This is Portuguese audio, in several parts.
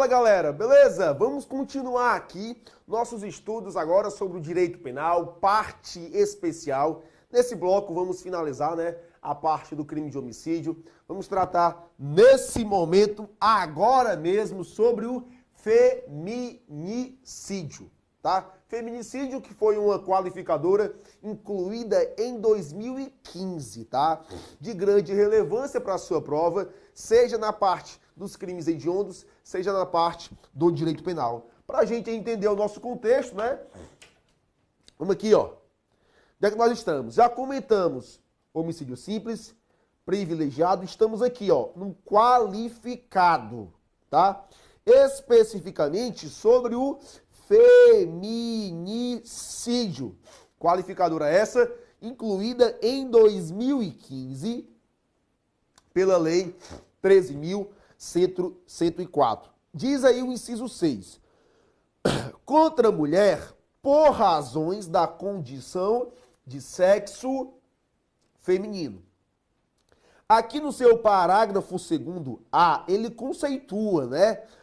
Fala galera, beleza? Vamos continuar aqui nossos estudos agora sobre o direito penal, parte especial. Nesse bloco vamos finalizar, a parte do crime de homicídio. Vamos tratar nesse momento, agora mesmo, sobre o feminicídio, tá? Feminicídio que foi uma qualificadora incluída em 2015, tá? De grande relevância para a sua prova, seja na parte dos crimes hediondos, seja na parte do direito penal. Para a gente entender o nosso contexto, Vamos aqui, ó. Onde é que nós estamos? Já comentamos homicídio simples, privilegiado, estamos aqui, ó, no qualificado, tá? Especificamente sobre o feminicídio. Qualificadora essa, incluída em 2015 pela Lei 13.104. Diz aí o inciso 6. Contra a mulher por razões da condição de sexo feminino. Aqui no seu parágrafo 2º-A, ele conceitua,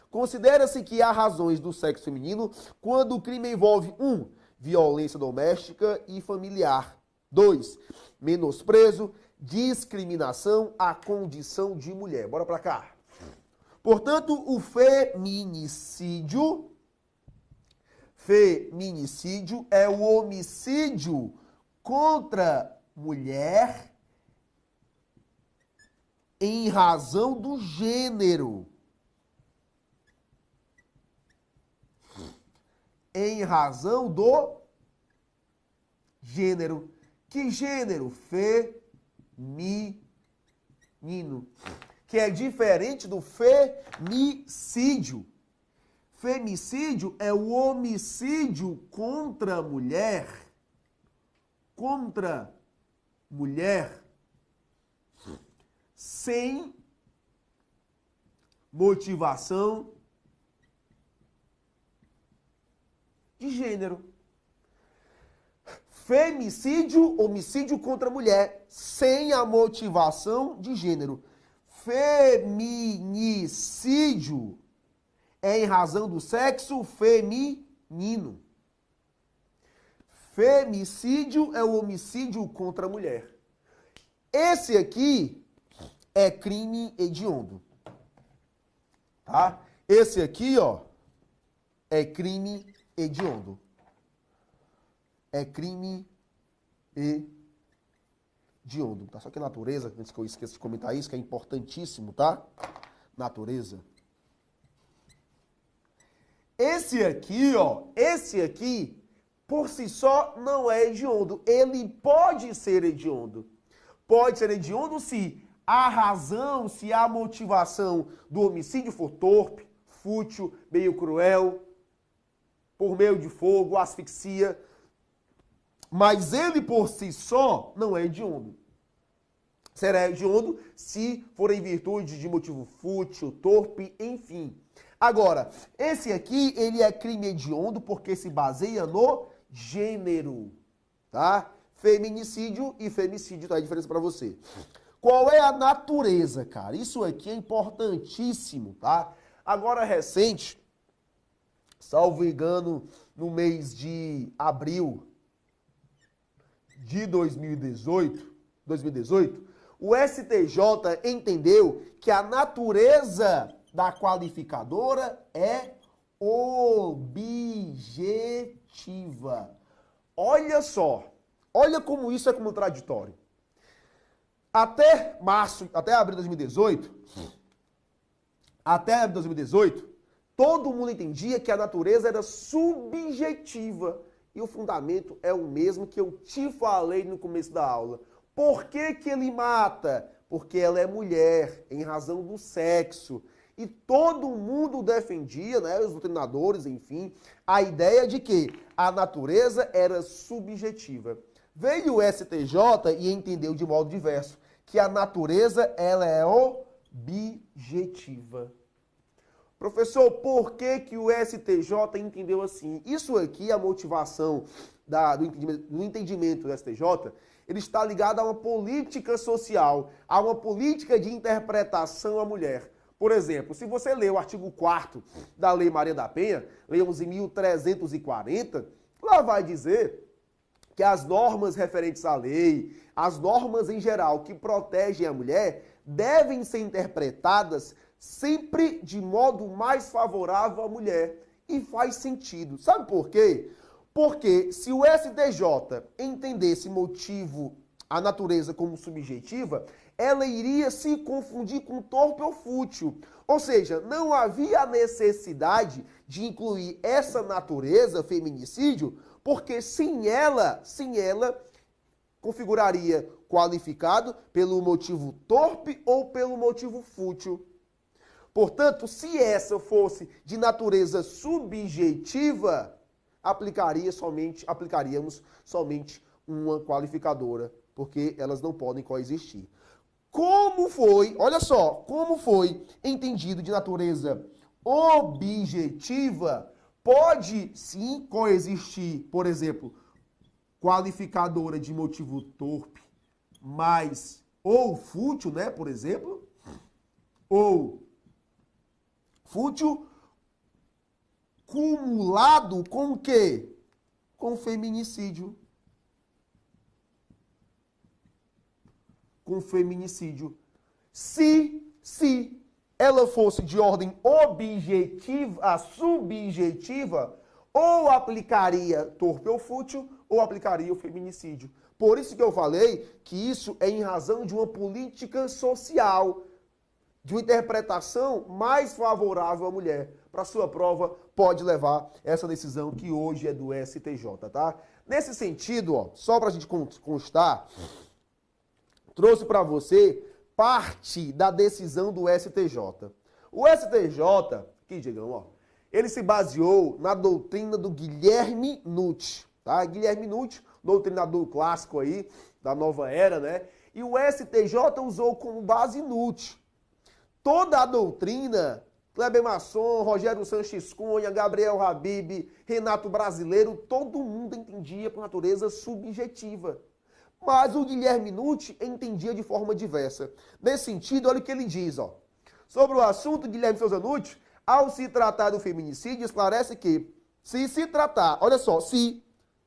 Considera-se que há razões do sexo feminino quando o crime envolve 1. Violência doméstica e familiar. 2. Menosprezo, discriminação à condição de mulher. Bora pra cá. Portanto, o feminicídio é o homicídio contra mulher em razão do gênero. Em razão do gênero. Que gênero? Feminino. Que é diferente do femicídio. Femicídio é o homicídio contra a mulher. Contra mulher. Sem motivação de gênero. Femicídio, homicídio contra a mulher, sem a motivação de gênero. Feminicídio é em razão do sexo feminino. Femicídio é o homicídio contra a mulher. Esse aqui é crime hediondo. Tá? Esse aqui, ó, é crime hediondo. É crime hediondo. Tá? Só que natureza, antes que eu esqueça de comentar isso, que é importantíssimo, tá? Natureza. Esse aqui, ó, por si só, não é hediondo. Ele pode ser hediondo. Pode ser hediondo se a razão, se a motivação do homicídio for torpe, fútil, meio cruel, por meio de fogo, asfixia. Mas ele por si só não é hediondo. Será hediondo se for em virtude de motivo fútil, torpe, enfim. Agora, esse aqui, ele é crime hediondo porque se baseia no gênero, tá? Feminicídio e femicídio, tá? A diferença pra você. Qual é a natureza, cara? Isso aqui é importantíssimo, tá? Agora, recente, salvo engano, no mês de abril de 2018, o STJ entendeu que a natureza da qualificadora é objetiva. Olha só, olha como isso é contraditório. Até abril de 2018, todo mundo entendia que a natureza era subjetiva. E o fundamento é o mesmo que eu te falei no começo da aula. Por que que ele mata? Porque ela é mulher, em razão do sexo. E todo mundo defendia, os doutrinadores, enfim, a ideia de que a natureza era subjetiva. Veio o STJ e entendeu de modo diverso que a natureza ela é objetiva. Professor, por que que o STJ entendeu assim? Isso aqui, a motivação do entendimento do STJ, ele está ligado a uma política social, a uma política de interpretação à mulher. Por exemplo, se você ler o artigo 4º da Lei Maria da Penha, Lei 11.340, lá vai dizer que as normas referentes à lei, as normas em geral que protegem a mulher, devem ser interpretadas sempre de modo mais favorável à mulher. E faz sentido. Sabe por quê? Porque se o STJ entendesse motivo, a natureza como subjetiva, ela iria se confundir com torpe ou fútil. Ou seja, não havia necessidade de incluir essa natureza, feminicídio, porque sem ela configuraria qualificado pelo motivo torpe ou pelo motivo fútil. Portanto, se essa fosse de natureza subjetiva, aplicaríamos somente uma qualificadora, porque elas não podem coexistir. Como foi, olha só, como foi entendido de natureza objetiva, pode sim coexistir, por exemplo, qualificadora de motivo torpe, mas ou fútil, né, por exemplo, ou fútil cumulado com o quê? Com feminicídio. Com feminicídio. Se ela fosse de ordem objetiva, subjetiva, ou aplicaria torpe ou fútil, ou aplicaria o feminicídio. Por isso que eu falei que isso é em razão de uma política social, de uma interpretação mais favorável à mulher. Para sua prova, pode levar essa decisão que hoje é do STJ, tá? Nesse sentido, ó, só para a gente constar, trouxe para você parte da decisão do STJ. O STJ, aqui, Diegão, ó, ele se baseou na doutrina do Guilherme Nutt, tá? Guilherme Nutt, doutrinador clássico aí, da nova era, né? E o STJ usou como base Nutt. Toda a doutrina, Kleber Masson, Rogério Sanches Cunha, Gabriel Habib, Renato Brasileiro, todo mundo entendia por natureza subjetiva. Mas o Guilherme Nutt entendia de forma diversa. Nesse sentido, olha o que ele diz, ó. Sobre o assunto, Guilherme Souza Nutt, ao se tratar do feminicídio, esclarece que se tratar, olha só, se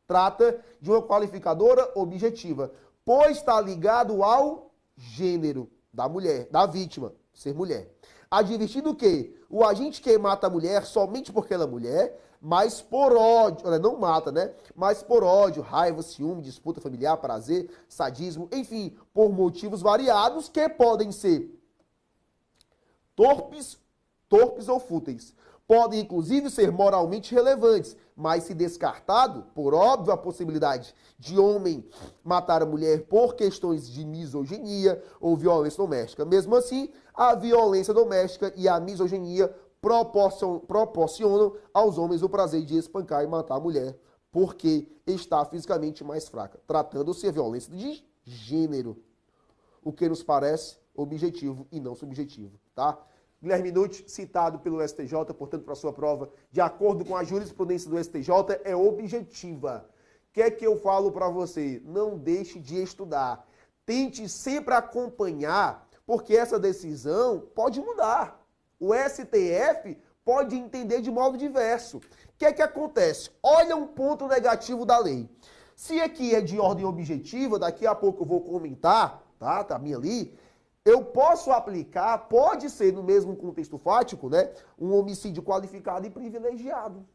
trata de uma qualificadora objetiva, pois está ligado ao gênero da mulher, da vítima, ser mulher. Advertindo que o agente que mata a mulher somente porque ela é mulher, mas por ódio, não mata, né? Mas por ódio, raiva, ciúme, disputa familiar, prazer, sadismo, enfim, por motivos variados que podem ser torpes ou fúteis. Podem, inclusive, ser moralmente relevantes, mas se descartado, por óbvio, a possibilidade de homem matar a mulher por questões de misoginia ou violência doméstica. Mesmo assim, a violência doméstica e a misoginia proporcionam aos homens o prazer de espancar e matar a mulher, porque está fisicamente mais fraca, tratando-se de violência de gênero, o que nos parece objetivo e não subjetivo, tá? Guilherme Nutt, citado pelo STJ, portanto, para sua prova, de acordo com a jurisprudência do STJ, é objetiva. O que é que eu falo para você? Não deixe de estudar. Tente sempre acompanhar, porque essa decisão pode mudar. O STF pode entender de modo diverso. O que é que acontece? Olha um ponto negativo da lei. Se aqui é de ordem objetiva, daqui a pouco eu vou comentar, tá? Tá minha ali. Eu posso aplicar, pode ser no mesmo contexto fático, né? Um homicídio qualificado e privilegiado.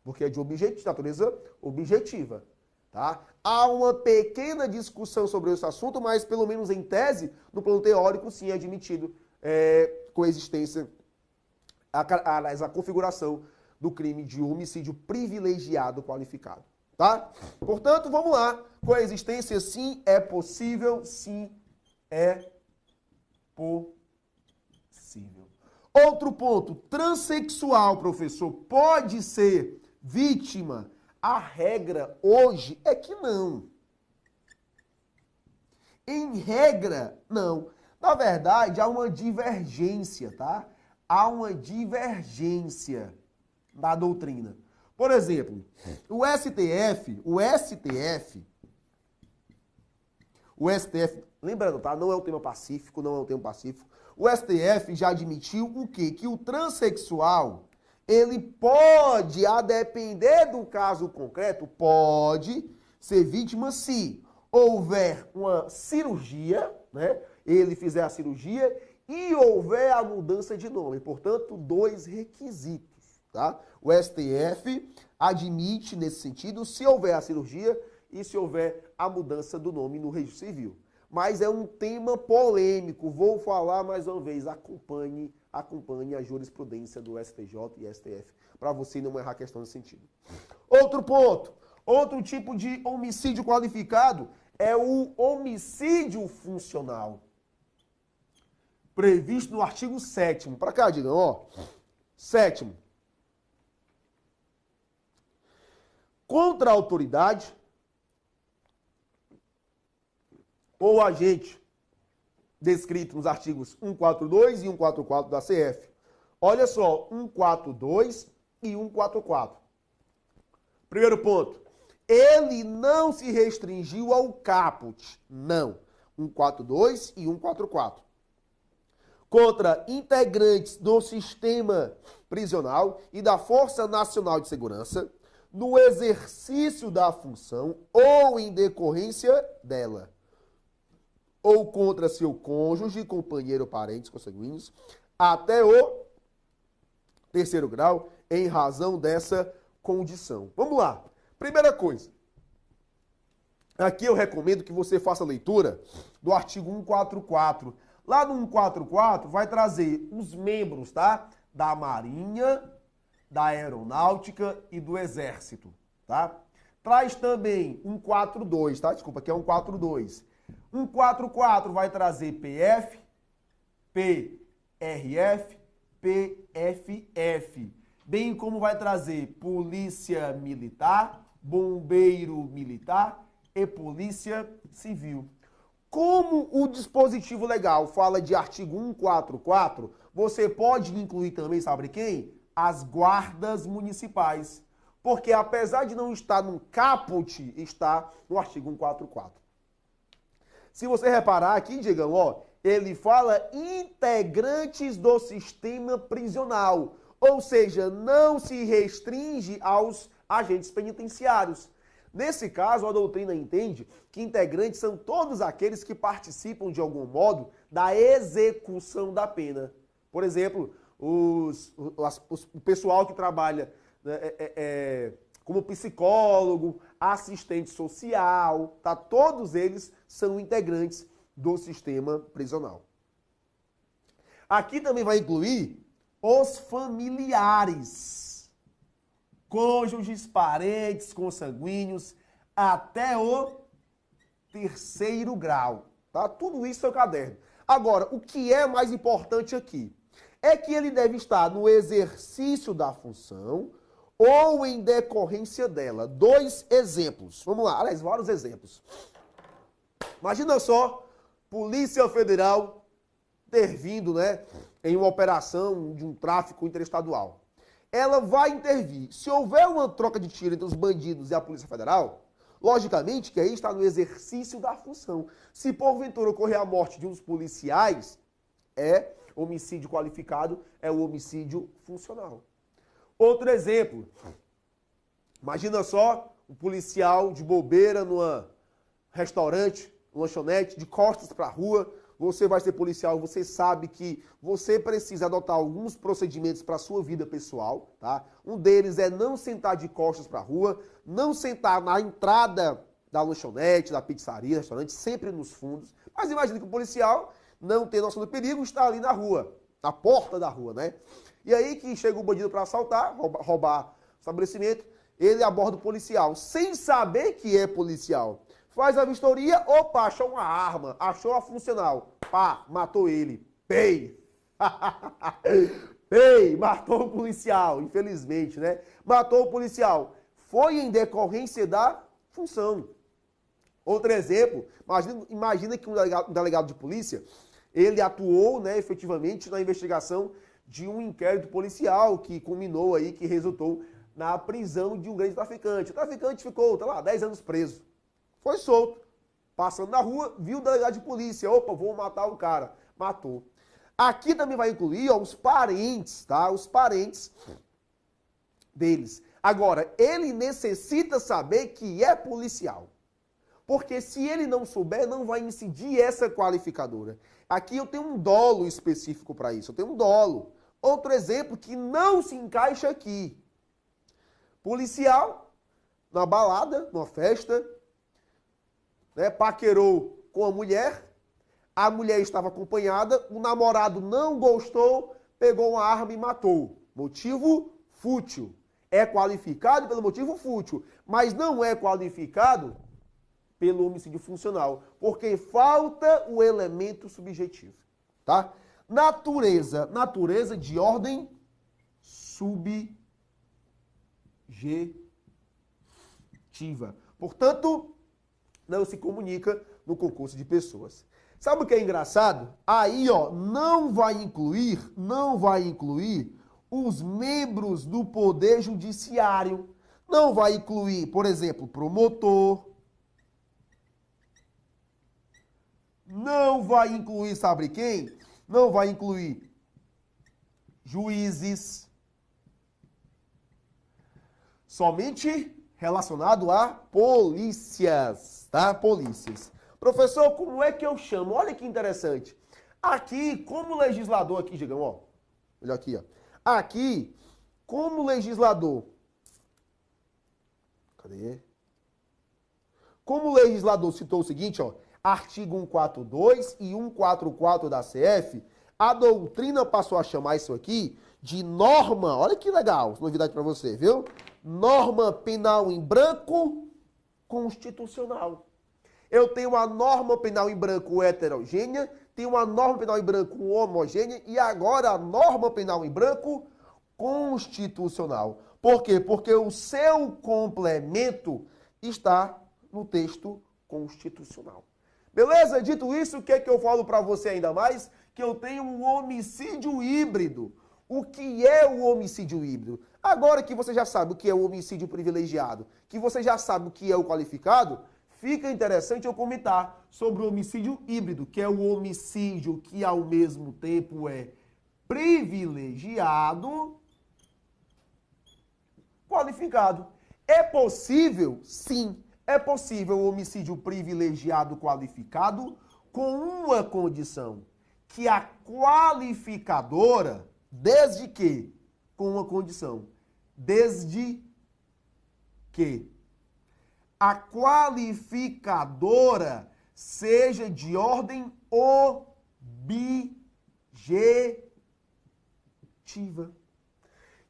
Porque é de natureza objetiva, tá? Há uma pequena discussão sobre esse assunto, mas pelo menos em tese, no plano teórico, sim é admitido coexistência, a configuração do crime de homicídio privilegiado qualificado, tá? Portanto, vamos lá. Coexistência, sim, é possível, sim, é possível. Outro ponto, transexual, professor, pode ser vítima? A regra hoje é que não. Em regra, não. Na verdade, há uma divergência, tá? Há uma divergência da doutrina. Por exemplo, o STF O STF, lembrando, tá? Não é um tema pacífico, não é um tema pacífico. O STF já admitiu o quê? Que o transexual, ele pode, a depender do caso concreto, pode ser vítima se houver uma cirurgia, né? Ele fizer a cirurgia e houver a mudança de nome. Portanto, 2 requisitos, tá? O STF admite nesse sentido se houver a cirurgia e se houver a mudança do nome no registro civil. Mas é um tema polêmico. Vou falar mais uma vez. Acompanhe a jurisprudência do STJ e STF para você não errar a questão nesse sentido. Outro ponto. Outro tipo de homicídio qualificado é o homicídio funcional. Previsto no artigo 7º. Para cá, digam, ó. 7º. Contra a autoridade ou agente descrito nos artigos 142 e 144 da CF. Olha só, 142 e 144. Primeiro ponto. Ele não se restringiu ao caput. Não. 142 e 144. Contra integrantes do sistema prisional e da Força Nacional de Segurança, no exercício da função ou em decorrência dela, ou contra seu cônjuge, companheiro, parentes, consanguíneos, até o 3º grau, em razão dessa condição. Vamos lá. Primeira coisa. Aqui eu recomendo que você faça a leitura do artigo 144. Lá no 144 vai trazer os membros, tá? Da Marinha, da Aeronáutica e do Exército, tá? Traz também 142, tá? Desculpa, aqui é 142. 144 vai trazer PF, PRF, PFF, bem como vai trazer Polícia Militar, Bombeiro Militar e Polícia Civil. Como o dispositivo legal fala de artigo 144, você pode incluir também, sabe quem? As guardas municipais. Porque apesar de não estar no caput, está no artigo 144. Se você reparar aqui, Diegão, ó, ele fala integrantes do sistema prisional. Ou seja, não se restringe aos agentes penitenciários. Nesse caso, a doutrina entende que integrantes são todos aqueles que participam de algum modo da execução da pena. Por exemplo, o pessoal que trabalha como psicólogo, assistente social, tá? Todos eles são integrantes do sistema prisional. Aqui também vai incluir os familiares, cônjuges, parentes, consanguíneos, até o 3º grau, tá? Tudo isso é o caderno. Agora, o que é mais importante aqui é que ele deve estar no exercício da função ou em decorrência dela. 2 exemplos. Vamos lá, aliás, vários exemplos. Imagina só, Polícia Federal ter vindo, né, em uma operação de um tráfico interestadual. Ela vai intervir. Se houver uma troca de tiro entre os bandidos e a Polícia Federal, logicamente que aí está no exercício da função. Se porventura ocorrer a morte de uns policiais, é homicídio qualificado, é o homicídio funcional. Outro exemplo. Imagina só um policial de bobeira num restaurante, lanchonete, de costas para a rua. Você vai ser policial, você sabe que você precisa adotar alguns procedimentos para a sua vida pessoal, tá? Um deles é não sentar de costas para a rua, não sentar na entrada da lanchonete, da pizzaria, restaurante, sempre nos fundos. Mas imagine que o policial não tem noção do perigo, está ali na rua, na porta da rua, né? E aí que chega o bandido para assaltar, roubar o estabelecimento, ele aborda o policial, sem saber que é policial. Faz a vistoria, opa, achou uma arma, achou a funcional. Pá, matou ele. Pei! Pei, matou o policial, infelizmente, né? Matou o policial. Foi em decorrência da função. Outro exemplo, imagina que um delegado de polícia, ele atuou, né, efetivamente na investigação de um inquérito policial que culminou aí, que resultou na prisão de um grande traficante. O traficante ficou, 10 anos preso. Foi solto. passando na rua, viu o delegado de polícia. Opa, vou matar o cara. Matou. Aqui também vai incluir os parentes, tá? Os parentes deles. Agora, ele necessita saber que é policial. Porque se ele não souber, não vai incidir essa qualificadora. Aqui eu tenho um dolo específico para isso. Eu tenho um dolo. Outro exemplo que não se encaixa aqui. Policial, numa balada, numa festa, né, paquerou com a mulher estava acompanhada, o namorado não gostou, pegou uma arma e matou. Motivo fútil. É qualificado pelo motivo fútil, mas não é qualificado pelo homicídio funcional, porque falta o elemento subjetivo, tá? Natureza de ordem subjetiva. Portanto, não se comunica no concurso de pessoas. Sabe o que é engraçado? Aí, ó, não vai incluir os membros do Poder Judiciário. Não vai incluir, por exemplo, promotor. Não vai incluir, sabe quem? Não vai incluir juízes. Somente relacionado a polícias, tá? Polícias. Professor, como é que eu chamo? Olha que interessante. Aqui, como legislador, aqui, Gigão, ó. Olha aqui, ó. Aqui, como legislador. Cadê? Como o legislador citou o seguinte, ó. Artigo 142 e 144 da CF, a doutrina passou a chamar isso aqui de norma, olha que legal, novidade para você, viu? Norma penal em branco constitucional. Eu tenho uma norma penal em branco heterogênea, tenho uma norma penal em branco homogênea e agora a norma penal em branco constitucional. Por quê? Porque o seu complemento está no texto constitucional. Beleza? Dito isso, o que é que eu falo para você ainda mais? Que eu tenho um homicídio híbrido. O que é o homicídio híbrido? Agora que você já sabe o que é o homicídio privilegiado, que você já sabe o que é o qualificado, fica interessante eu comentar sobre o homicídio híbrido, que é o homicídio que ao mesmo tempo é privilegiado, qualificado. É possível? Sim. É possível o homicídio privilegiado qualificado com uma condição, que a qualificadora, desde que, com uma condição, desde que a qualificadora seja de ordem objetiva.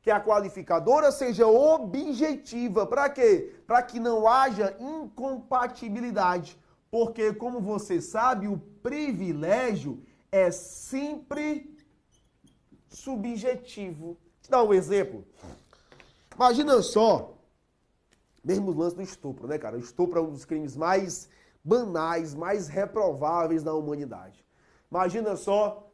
Que a qualificadora seja objetiva. Para quê? Para que não haja incompatibilidade. Porque, como você sabe, o privilégio é sempre subjetivo. Vou te dar um exemplo. Imagina só, mesmo lance do estupro, né, cara? O estupro é um dos crimes mais banais, mais reprováveis da humanidade. Imagina só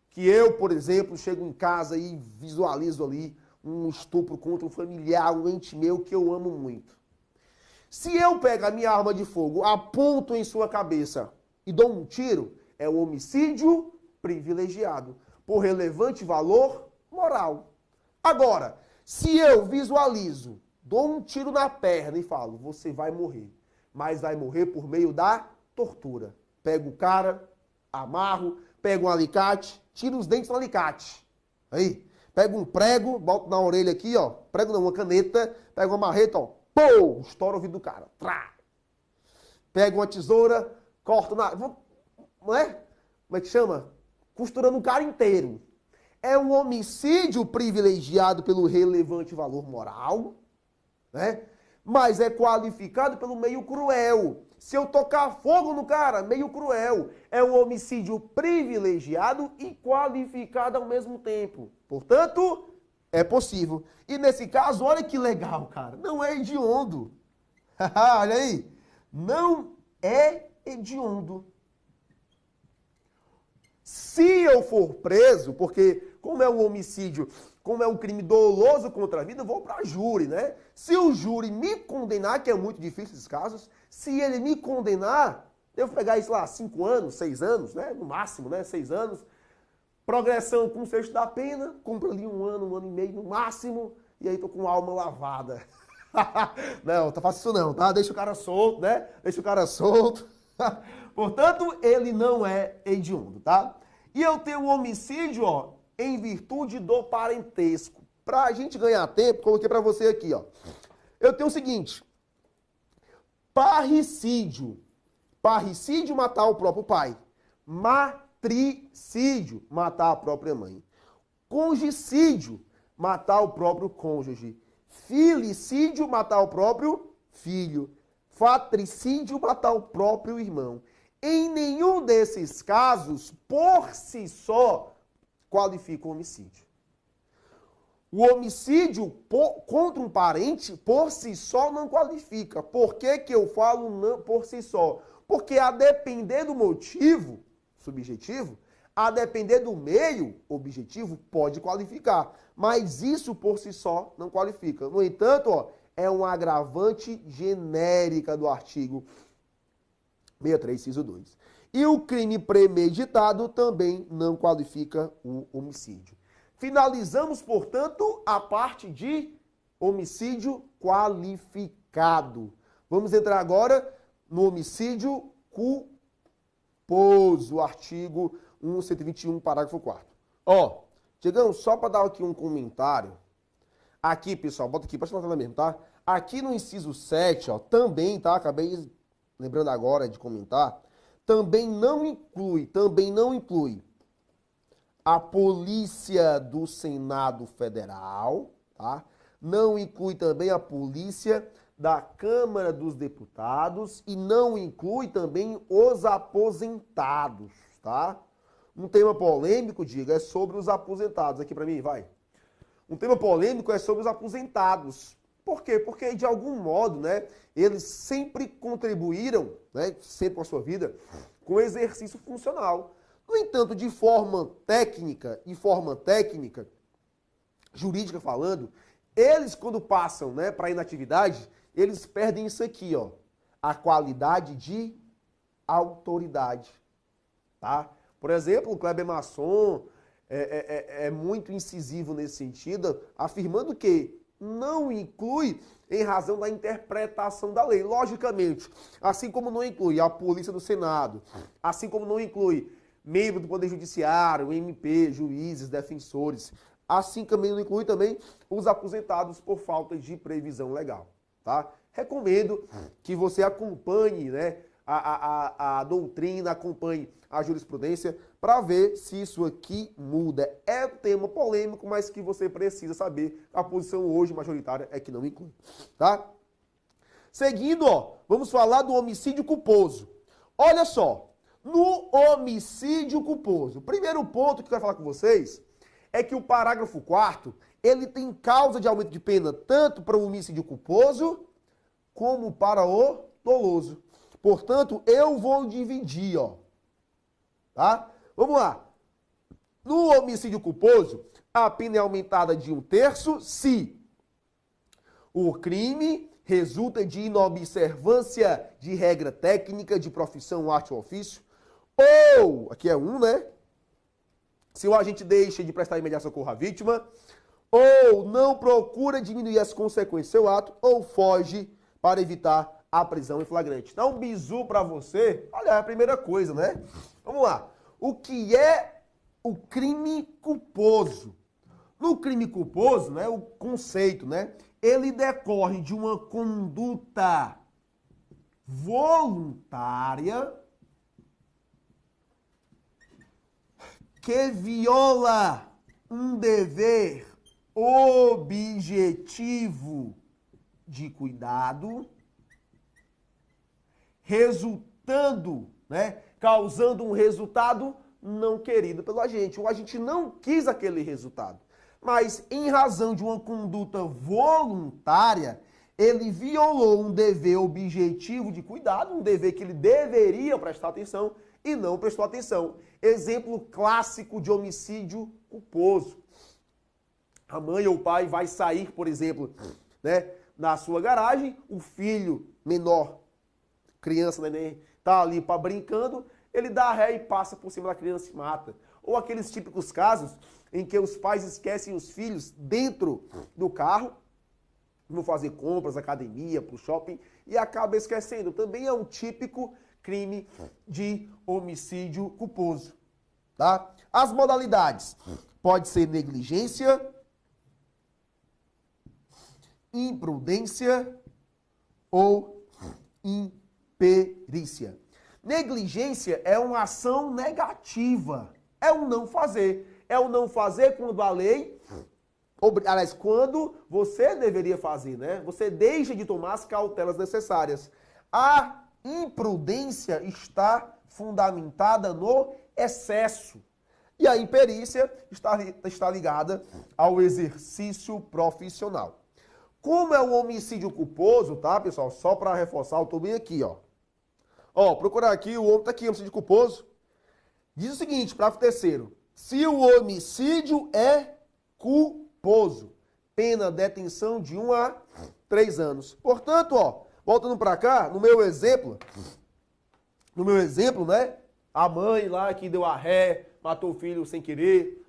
que eu, por exemplo, chego em casa e visualizo ali um estupro contra um familiar, um ente meu que eu amo muito. Se eu pego a minha arma de fogo, aponto em sua cabeça e dou um tiro, é um homicídio privilegiado, por relevante valor moral. Agora, se eu visualizo, dou um tiro na perna e falo, você vai morrer, mas vai morrer por meio da tortura. Pego o cara, amarro, pego um alicate, tiro os dentes no alicate. Aí, pego um prego, boto na orelha aqui, ó. Prego não, uma caneta. Pego uma marreta, ó. Pô! Estoura o ouvido do cara. Trá! Pego uma tesoura, corto na... Não é? Como é que chama? Costurando o cara inteiro. É um homicídio privilegiado pelo relevante valor moral, né? Mas é qualificado pelo meio cruel. Se eu tocar fogo no cara, meio cruel. É um homicídio privilegiado e qualificado ao mesmo tempo. Portanto, é possível. E nesse caso, olha que legal, cara. Não é hediondo. Olha aí. Não é hediondo. Se eu for preso, porque como é um homicídio, como é um crime doloso contra a vida, eu vou para júri, né? Se o júri me condenar, que é muito difícil esses casos, se ele me condenar, Devo pegar isso lá, 5 anos, 6 anos, né? No máximo, né? 6 anos. Progressão com o sexto da pena, cumpro ali 1 ano e meio no máximo, e aí tô com a alma lavada. Não, tá fácil isso não, tá? Deixa o cara solto, né? Deixa o cara solto. Portanto, ele não é hediondo, tá? E eu tenho o homicídio, ó, em virtude do parentesco. Pra gente ganhar tempo, coloquei pra você aqui, ó. Eu tenho o seguinte: parricídio. Parricídio, matar o próprio pai. Matricídio, matar a própria mãe. Congicídio, matar o próprio cônjuge. Filicídio, matar o próprio filho. Fratricídio, matar o próprio irmão. Em nenhum desses casos, por si só, qualifica o homicídio. O homicídio contra um parente, por si só, não qualifica. Por que que eu falo não por si só? Porque a depender do motivo subjetivo, a depender do meio objetivo, pode qualificar. Mas isso por si só não qualifica. No entanto, ó, é um agravante genérica do artigo 63, inciso 2. E o crime premeditado também não qualifica o homicídio. Finalizamos, portanto, a parte de homicídio qualificado. Vamos entrar agora no homicídio culposo, artigo 121, parágrafo 4º. Ó, chegamos só para dar aqui um comentário. Aqui, pessoal, bota aqui, pode botar mesmo, tá? Aqui no inciso 7, ó, também, tá? Acabei lembrando agora de comentar. Também não inclui a Polícia do Senado Federal, tá? Não inclui também a Polícia da Câmara dos Deputados e não inclui também os aposentados, tá? Um tema polêmico, diga, é sobre os aposentados. Aqui pra mim, vai. Um tema polêmico é sobre os aposentados. Por quê? Porque, de algum modo, né, eles sempre contribuíram, né, sempre com a sua vida, com o exercício funcional. No entanto, de forma técnica, jurídica falando, eles, quando passam, né, para a inatividade, eles perdem isso aqui, ó, a qualidade de autoridade, tá? Por exemplo, o Kleber Masson é muito incisivo nesse sentido, afirmando que não inclui em razão da interpretação da lei. Logicamente, assim como não inclui a Polícia do Senado, assim como não inclui membro do Poder Judiciário, MP, juízes, defensores, assim também não inclui também os aposentados por falta de previsão legal, tá? Recomendo que você acompanhe, né, a doutrina, acompanhe a jurisprudência para ver se isso aqui muda. É um tema polêmico, mas que você precisa saber. A posição hoje majoritária é que não inclui, tá? Seguindo, ó, vamos falar do homicídio culposo. Olha só, no homicídio culposo, o primeiro ponto que eu quero falar com vocês é que o parágrafo 4º, ele tem causa de aumento de pena tanto para o homicídio culposo como para o doloso. Portanto, eu vou dividir, ó, tá? Vamos lá. No homicídio culposo, a pena é aumentada de 1/3 se o crime resulta de inobservância de regra técnica de profissão, arte ou ofício, ou, aqui é né? Se o agente deixa de prestar imediato socorro à vítima, ou não procura diminuir as consequências do seu ato, ou foge para evitar a prisão em flagrante. Então, um bizu para você, olha, é a primeira coisa, né? Vamos lá. O que é o crime culposo? No crime culposo, né, o conceito, né, ele decorre de uma conduta voluntária que viola um dever objetivo de cuidado, resultando, né, causando um resultado não querido pelo agente. O agente não quis aquele resultado, mas em razão de uma conduta voluntária, ele violou um dever objetivo de cuidado, um dever que ele deveria prestar atenção e não prestou atenção. Exemplo clássico de homicídio culposo. A mãe ou o pai vai sair, por exemplo, né, na sua garagem, o filho menor, criança, né, tá ali brincando, ele dá ré e passa por cima da criança e mata. Ou aqueles típicos casos em que os pais esquecem os filhos dentro do carro, vão fazer compras, academia, pro shopping, e acaba esquecendo. Também é um típico crime de homicídio culposo. Tá? As modalidades. Pode ser negligência, imprudência ou imperícia. Negligência é uma ação negativa. É o não fazer. É o não fazer quando a lei... Aliás, quando você deveria fazer, né? Você deixa de tomar as cautelas necessárias. A imprudência está fundamentada no excesso. E a imperícia está ligada ao exercício profissional. Como é o homicídio culposo, tá, pessoal? Só para reforçar, eu tô bem aqui, ó. Ó, procurar aqui, o homem tá aqui, homicídio culposo. Diz o seguinte, parágrafo 3º. Se o homicídio é culposo, pena detenção de 1 a 3 anos. Portanto, ó, voltando para cá, no meu exemplo, né? A mãe lá que deu a ré, matou o filho sem querer,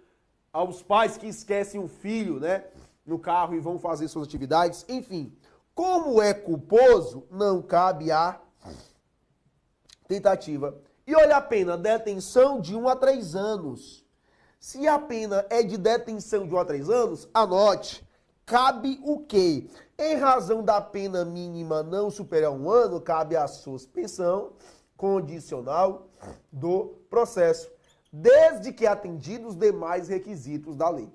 aos pais que esquecem o filho, né, no carro e vão fazer suas atividades, enfim. Como é culposo, não cabe a tentativa. E olha a pena, detenção de 1 a 3 anos. Se a pena é de detenção de 1 a 3 anos, anote, cabe o quê? Em razão da pena mínima não superior a 1 ano, cabe a suspensão condicional do processo, desde que atendidos os demais requisitos da lei.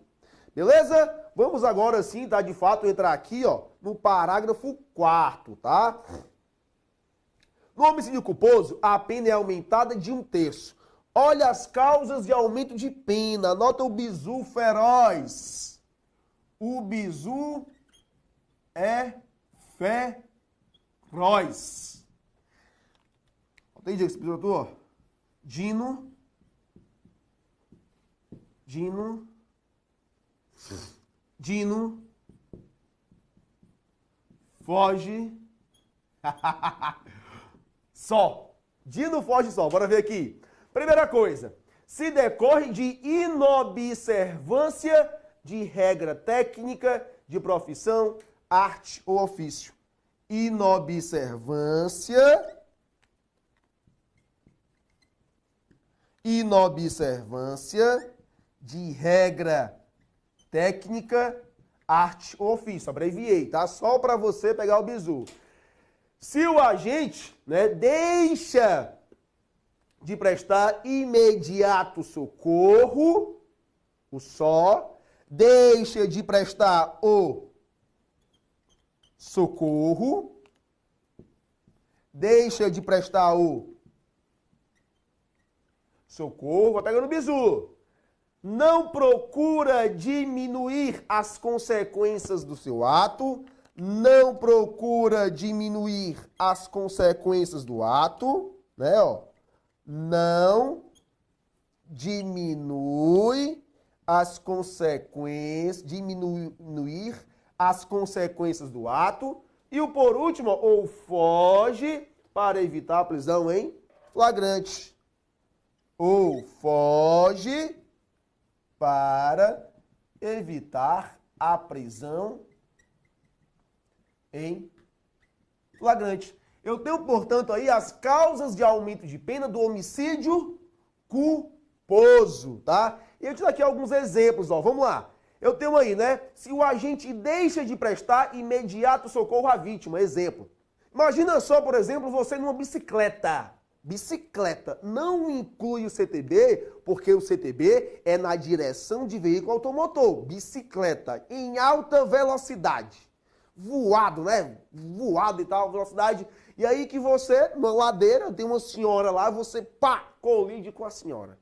Beleza? Vamos agora sim, tá? De fato, entrar aqui, ó, no parágrafo 4º, tá? No homicídio culposo, a pena é aumentada de 1/3. Olha as causas de aumento de pena. Anota o bizu feroz. O bizu é feroz. Entendi esse bizu, doutor? Dino. Foge. Só. Dino foge só. Bora ver aqui. Primeira coisa. Se decorre de inobservância de regra técnica de profissão, arte ou ofício. Inobservância de regra técnica, arte ou ofício. Abreviei, tá? Só para você pegar o bizu. Se o agente, né, deixa de prestar imediato socorro, o só, deixa de prestar o socorro, vai pegando o bizu. Não procura diminuir as consequências do seu ato, não procura diminuir as consequências do ato, né, ó. Não diminui as consequências, diminuir as consequências do ato. E o por último, ou foge para evitar a prisão em flagrante. Ou foge para evitar a prisão em flagrante. Eu tenho, portanto, aí as causas de aumento de pena do homicídio culposo, tá? E eu te dou aqui alguns exemplos, ó. Vamos lá. Eu tenho aí, né? Se o agente deixa de prestar imediato socorro à vítima, exemplo. Imagina só, por exemplo, você numa bicicleta. Bicicleta não inclui o CTB, porque o CTB é na direção de veículo automotor. Bicicleta em alta velocidade. Voado, né? Voado e tal, velocidade. E aí que você, na ladeira, tem uma senhora lá, você, pá, colide com a senhora.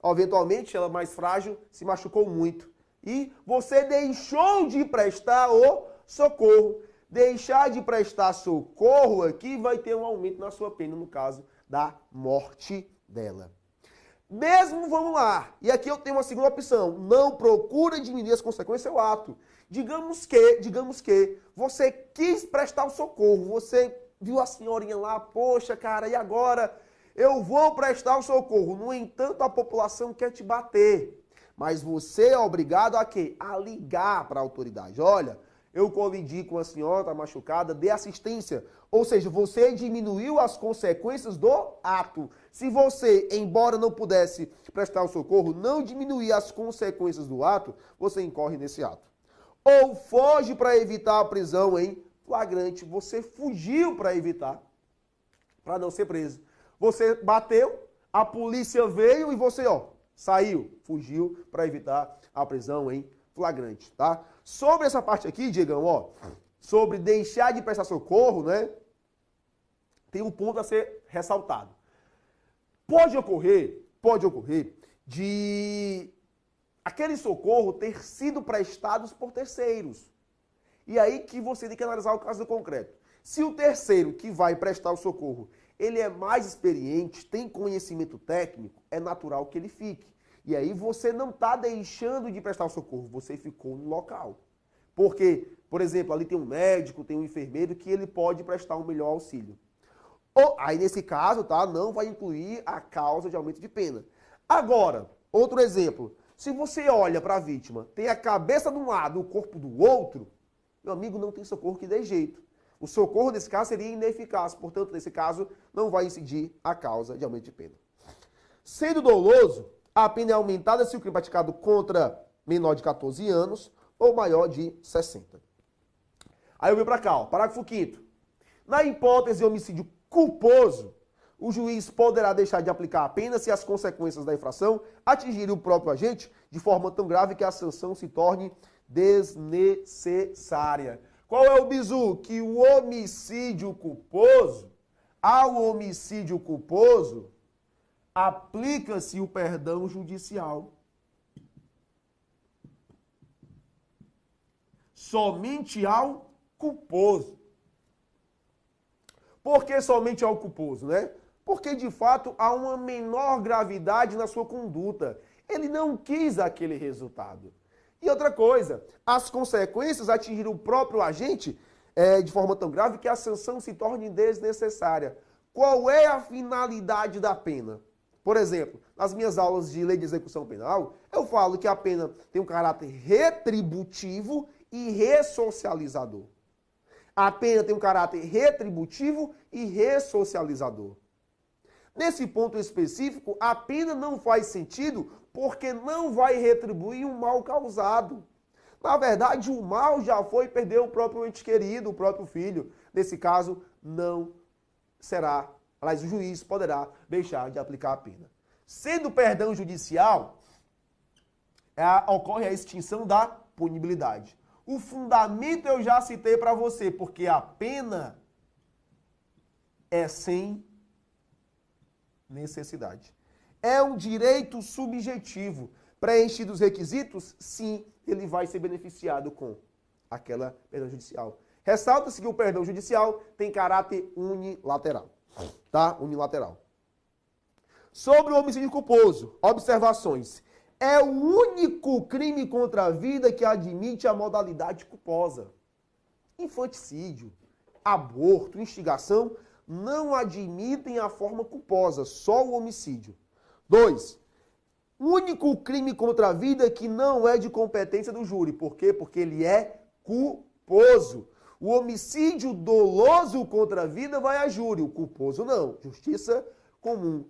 Eventualmente, ela mais frágil, se machucou muito. E você deixou de prestar o socorro. Deixar de prestar socorro aqui vai ter um aumento na sua pena, no caso da morte dela. Mesmo, vamos lá, e aqui eu tenho uma segunda opção, não procura diminuir as consequências do ato. Digamos que você quis prestar o socorro, você viu a senhorinha lá, poxa, cara, e agora? Eu vou prestar o socorro. No entanto, a população quer te bater. Mas você é obrigado a quê? A ligar para a autoridade. Olha, eu colidi com a senhora, está machucada, dê assistência. Ou seja, você diminuiu as consequências do ato. Se você, embora não pudesse prestar o socorro, não diminuir as consequências do ato, você incorre nesse ato. Ou foge para evitar a prisão em flagrante. Você fugiu para evitar, para não ser preso. Você bateu, a polícia veio e você, saiu, fugiu para evitar a prisão em flagrante, tá? Sobre essa parte aqui, Diegão, sobre deixar de prestar socorro, né? Tem um ponto a ser ressaltado. Pode ocorrer de aquele socorro ter sido prestado por terceiros. E aí que você tem que analisar o caso concreto. Se o terceiro que vai prestar o socorro, ele é mais experiente, tem conhecimento técnico, é natural que ele fique. E aí você não está deixando de prestar o socorro, você ficou no local. Porque, por exemplo, ali tem um médico, tem um enfermeiro que ele pode prestar um melhor auxílio. Aí nesse caso, tá, não vai incluir a causa de aumento de pena. Agora, outro exemplo. Se você olha para a vítima, tem a cabeça de um lado e o corpo do outro, meu amigo, não tem socorro que dê jeito. O socorro, nesse caso, seria ineficaz. Portanto, nesse caso, não vai incidir a causa de aumento de pena. Sendo doloso, a pena é aumentada se o crime praticado contra menor de 14 anos ou maior de 60. Aí eu venho para cá, parágrafo 5º. Na hipótese de homicídio culposo, o juiz poderá deixar de aplicar a pena se as consequências da infração atingirem o próprio agente de forma tão grave que a sanção se torne desnecessária. Qual é o bizu? Que o homicídio culposo, ao homicídio culposo, aplica-se o perdão judicial. Somente ao culposo. Por que somente ao culposo, né? Porque, de fato, há uma menor gravidade na sua conduta. Ele não quis aquele resultado. E outra coisa, as consequências atingiram o próprio agente de forma tão grave que a sanção se torne desnecessária. Qual é a finalidade da pena? Por exemplo, nas minhas aulas de lei de execução penal, eu falo que a pena tem um caráter retributivo e ressocializador. A pena tem um caráter retributivo e ressocializador. Nesse ponto específico, a pena não faz sentido porque não vai retribuir um mal causado. Na verdade, o mal já foi perder o próprio ente querido, o próprio filho. Nesse caso, não será, aliás, o juiz poderá deixar de aplicar a pena. Sendo perdão judicial, ocorre a extinção da punibilidade. O fundamento eu já citei para você, porque a pena é sem necessidade. É um direito subjetivo. Preenchidos os requisitos, sim, ele vai ser beneficiado com aquela perdão judicial. Ressalta-se que o perdão judicial tem caráter unilateral. Tá? Unilateral. Sobre o homicídio culposo, observações. É o único crime contra a vida que admite a modalidade culposa. Infanticídio, aborto, instigação não admitem a forma culposa, só o homicídio. 2. Único crime contra a vida que não é de competência do júri. Por quê? Porque ele é culposo. O homicídio doloso contra a vida vai a júri, o culposo não. Justiça comum.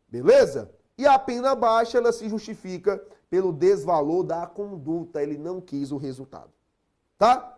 Beleza? E a pena baixa, ela se justifica pelo desvalor da conduta. Ele não quis o resultado. Tá?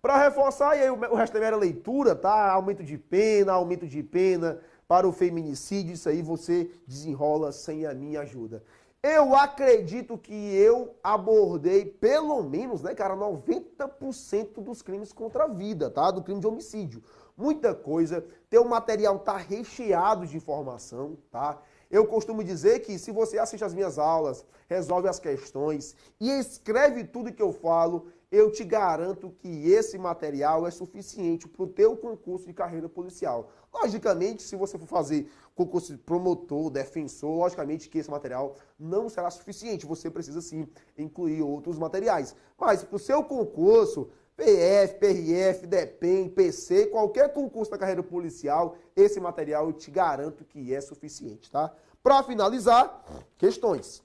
Para reforçar, e aí o resto da minha leitura, tá? Aumento de pena para o feminicídio, isso aí você desenrola sem a minha ajuda. Eu acredito que eu abordei pelo menos, né, cara, 90% dos crimes contra a vida, tá? Do crime de homicídio. Muita coisa, teu material tá recheado de informação, tá? Eu costumo dizer que se você assiste as minhas aulas, resolve as questões e escreve tudo que eu falo, eu te garanto que esse material é suficiente para o teu concurso de carreira policial. Logicamente, se você for fazer concurso de promotor, defensor, logicamente que esse material não será suficiente. Você precisa sim incluir outros materiais. Mas para o seu concurso, PF, PRF, DEPEN, PC, qualquer concurso da carreira policial, esse material eu te garanto que é suficiente, tá? Para finalizar, questões.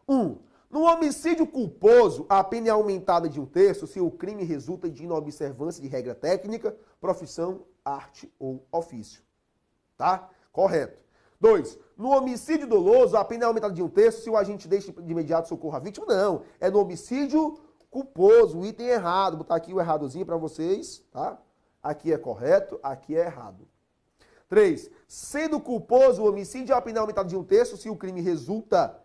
1. No homicídio culposo, a pena é aumentada de 1/3 se o crime resulta de inobservância de regra técnica, profissão, arte ou ofício. Tá? Correto. 2. No homicídio doloso, a pena é aumentada de 1/3 se o agente deixa de imediato socorro à vítima. Não. É no homicídio culposo, o item errado. Vou botar aqui o erradozinho para vocês, tá? Aqui é correto, aqui é errado. 3. Sendo culposo o homicídio, a pena é aumentada de 1/3 se o crime resulta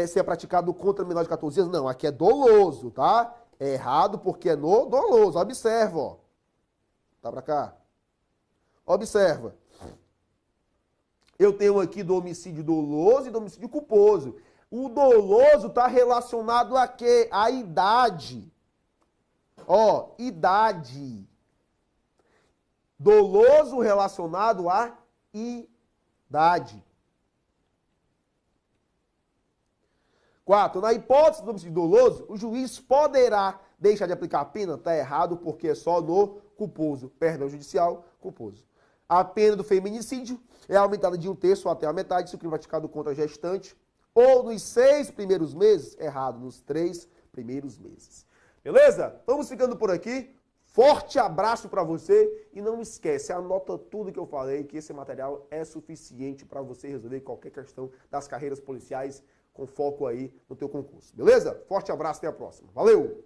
se é praticado contra menor de 14 anos. Não, aqui é doloso, tá? É errado porque é no doloso. Observa, ó. Tá pra cá. Observa. Eu tenho aqui do homicídio doloso e do homicídio culposo. O doloso está relacionado a quê? A idade. Ó, idade. Doloso relacionado a idade. 4. Na hipótese do homicídio doloso, o juiz poderá deixar de aplicar a pena? Está errado porque é só no culposo. Perdão judicial, culposo. A pena do feminicídio é aumentada de 1/3 ou até a metade se o crime praticado contra a gestante ou nos 6 primeiros meses. Errado, nos 3 primeiros meses. Beleza? Vamos ficando por aqui. Forte abraço para você e não esquece, anota tudo que eu falei, que esse material é suficiente para você resolver qualquer questão das carreiras policiais com foco aí no teu concurso. Beleza? Forte abraço, até a próxima. Valeu!